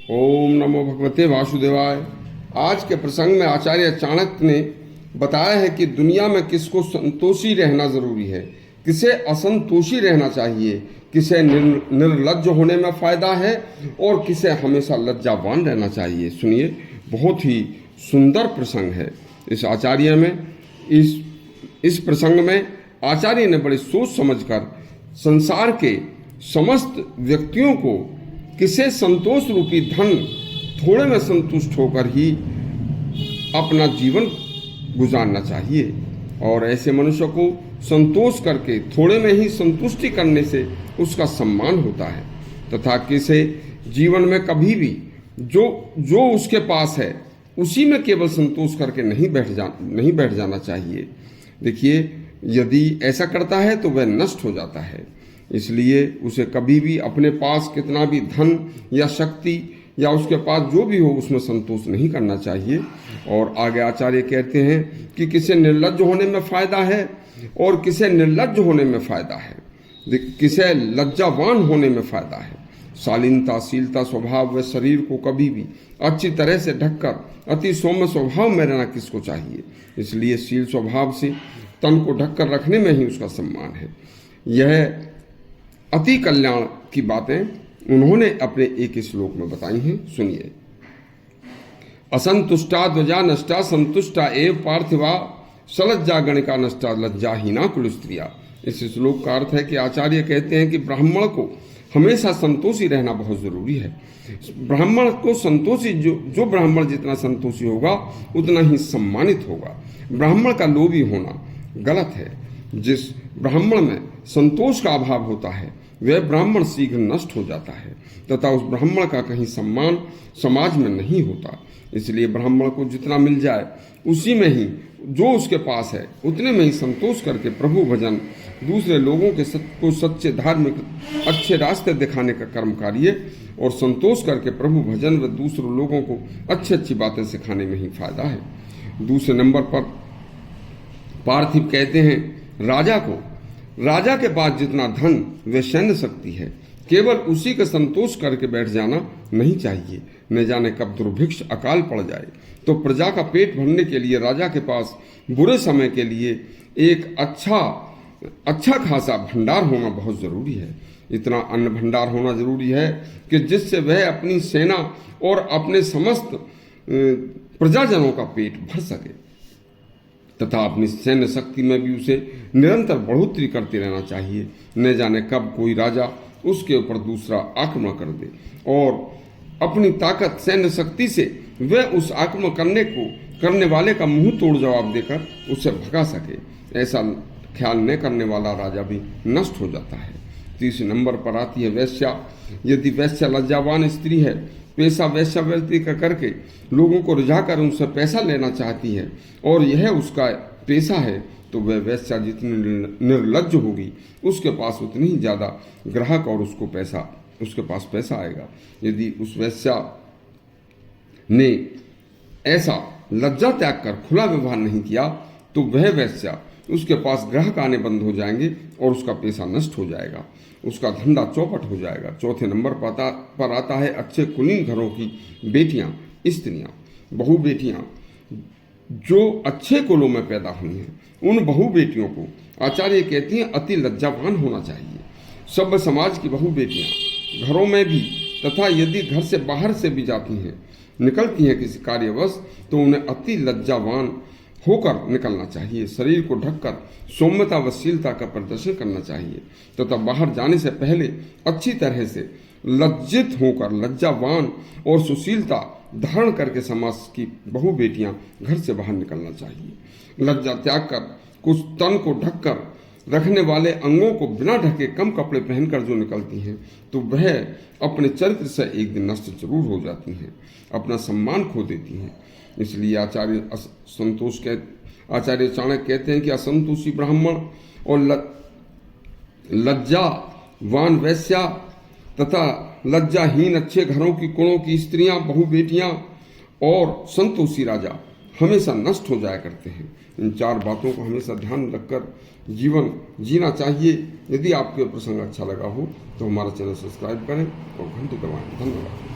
ओम नमो भगवते वासुदेवाय। आज के प्रसंग में आचार्य चाणक्य ने बताया है कि दुनिया में किसको संतोषी रहना जरूरी है, किसे असंतोषी रहना चाहिए, किसे निर्लज्ज होने में फायदा है और किसे हमेशा लज्जावान रहना चाहिए। सुनिए, बहुत ही सुंदर प्रसंग है। इस आचार्य में इस प्रसंग में आचार्य ने बड़ी सोच समझकर संसार के समस्त व्यक्तियों को किसे संतोष रूपी धन थोड़े में संतुष्ट होकर ही अपना जीवन गुजारना चाहिए और ऐसे मनुष्य को संतोष करके थोड़े में ही संतुष्टि करने से उसका सम्मान होता है तथा किसे जीवन में कभी भी जो उसके पास है उसी में केवल संतोष करके नहीं बैठ जाना चाहिए। देखिए, यदि ऐसा करता है तो वह नष्ट हो जाता है। इसलिए उसे कभी भी अपने पास कितना भी धन या शक्ति या उसके पास जो भी हो उसमें संतोष नहीं करना चाहिए। और आगे आचार्य कहते हैं कि किसे निर्लज्ज होने में फायदा है और किसे निर्लज्ज होने में फायदा है, किसे लज्जावान होने में फायदा है। शालीनता, शीलता स्वभाव व शरीर को कभी भी अच्छी तरह से ढककर अति सौम्य स्वभाव में रहना किसको चाहिए। इसलिए शील स्वभाव से तन को ढककर रखने में ही उसका सम्मान है। यह अति कल्याण की बातें उन्होंने अपने एक श्लोक में बताई हैं। सुनिए, असंतुष्टा ध्वजा नष्टा संतुष्टा एव पार्थिवा सलज्जा गणिका नष्टा लज्जाहीना कुल स्त्रिया। इस श्लोक का अर्थ है कि आचार्य कहते हैं कि ब्राह्मण को हमेशा संतोषी रहना बहुत जरूरी है। ब्राह्मण को संतोषी जो ब्राह्मण जितना संतोषी होगा उतना ही सम्मानित होगा। ब्राह्मण का लोभी होना गलत है। जिस ब्राह्मण में संतोष का अभाव होता है वह ब्राह्मण शीघ्र नष्ट हो जाता है तथा उस ब्राह्मण का कहीं सम्मान समाज में नहीं होता। इसलिए ब्राह्मण को जितना मिल जाए उसी में ही जो उसके पास है उतने में ही संतोष करके प्रभु भजन, दूसरे लोगों को सच्चे धार्मिक अच्छे रास्ते दिखाने का कर्म कार्य और संतोष करके प्रभु भजन व दूसरे लोगों को अच्छी अच्छी बातें सिखाने में ही फायदा है। दूसरे नंबर पर पार्थिव कहते हैं राजा के पास जितना धन व सैन्य शक्ति है केवल उसी का संतोष करके बैठ जाना नहीं चाहिए। न जाने कब दुर्भिक्ष अकाल पड़ जाए तो प्रजा का पेट भरने के लिए राजा के पास बुरे समय के लिए एक अच्छा खासा भंडार होना बहुत जरूरी है। इतना अन्न भंडार होना जरूरी है कि जिससे वह अपनी सेना और अपने समस्त प्रजाजनों का पेट भर सके तथा अपनी सैन्य शक्ति में भी उसे निरंतर बढ़ोतरी करते रहना चाहिए। न जाने कब कोई राजा उसके ऊपर दूसरा आक्रमण कर दे और अपनी ताकत सैन्य शक्ति से वह उस आक्रमण करने वाले का मुंह तोड़ जवाब देकर उसे भगा सके। ऐसा ख्याल न करने वाला राजा भी नष्ट हो जाता है। तीसरे नंबर पर आती है वैश्या। यदि वैश्या लज्जावान स्त्री है, पेशा वैश्यावृत्ति का करके लोगों को रिझाकर उनसे पैसा लेना चाहती है और यह उसका पेशा है, तो वह वैश्या जितनी निर्लज्ज होगी उसके पास उतनी ही ज्यादा ग्राहक और उसके पास पैसा आएगा। यदि उस वैश्या ने ऐसा लज्जा त्याग कर खुला व्यवहार नहीं किया तो वह वैश्या उसके पास ग्राहक आने बंद हो जाएंगे और उसका पैसा नष्ट हो जाएगा, उसका धंधा चौपट हो जाएगा। चौथे नंबर पर आता है अच्छे कुलीन घरों की बेटियां, स्त्रियां, बहु बेटियां जो अच्छे कुलों में पैदा हुई हैं। उन बहु बेटियों को आचार्य कहती हैं अति लज्जावान होना चाहिए। सभ्य समाज की बहु बेटियां घरों में भी तथा यदि घर से बाहर से भी निकलती हैं किसी कार्यवश तो उन्हें अति लज्जावान होकर निकलना चाहिए। शरीर को ढककर सौम्यता व शीलता का प्रदर्शन करना चाहिए तथा बाहर जाने से पहले अच्छी तरह से लज्जित होकर लज्जावान और सुशीलता धारण करके समाज की बहु बेटियां घर से बाहर निकलना चाहिए। लज्जा त्याग कर कुछ तन को ढककर रखने वाले अंगों को बिना ढके कम कपड़े पहनकर जो निकलती हैं तो वह अपने चरित्र से एक दिन नष्ट जरूर हो जाती हैं, अपना सम्मान खो देती हैं। इसलिए आचार्य चाणक्य कहते हैं कि असंतोषी ब्राह्मण और लज्जावान वैश्या तथा लज्जाहीन अच्छे घरों की कुलों की स्त्रियां, बहु बेटियां और संतोषी राजा हमेशा नष्ट हो जाया करते हैं। इन चार बातों को हमेशा ध्यान रखकर जीवन जीना चाहिए। यदि आपको प्रसंग अच्छा लगा हो तो हमारा चैनल सब्सक्राइब करें और घंटी दबाएं। धन्यवाद।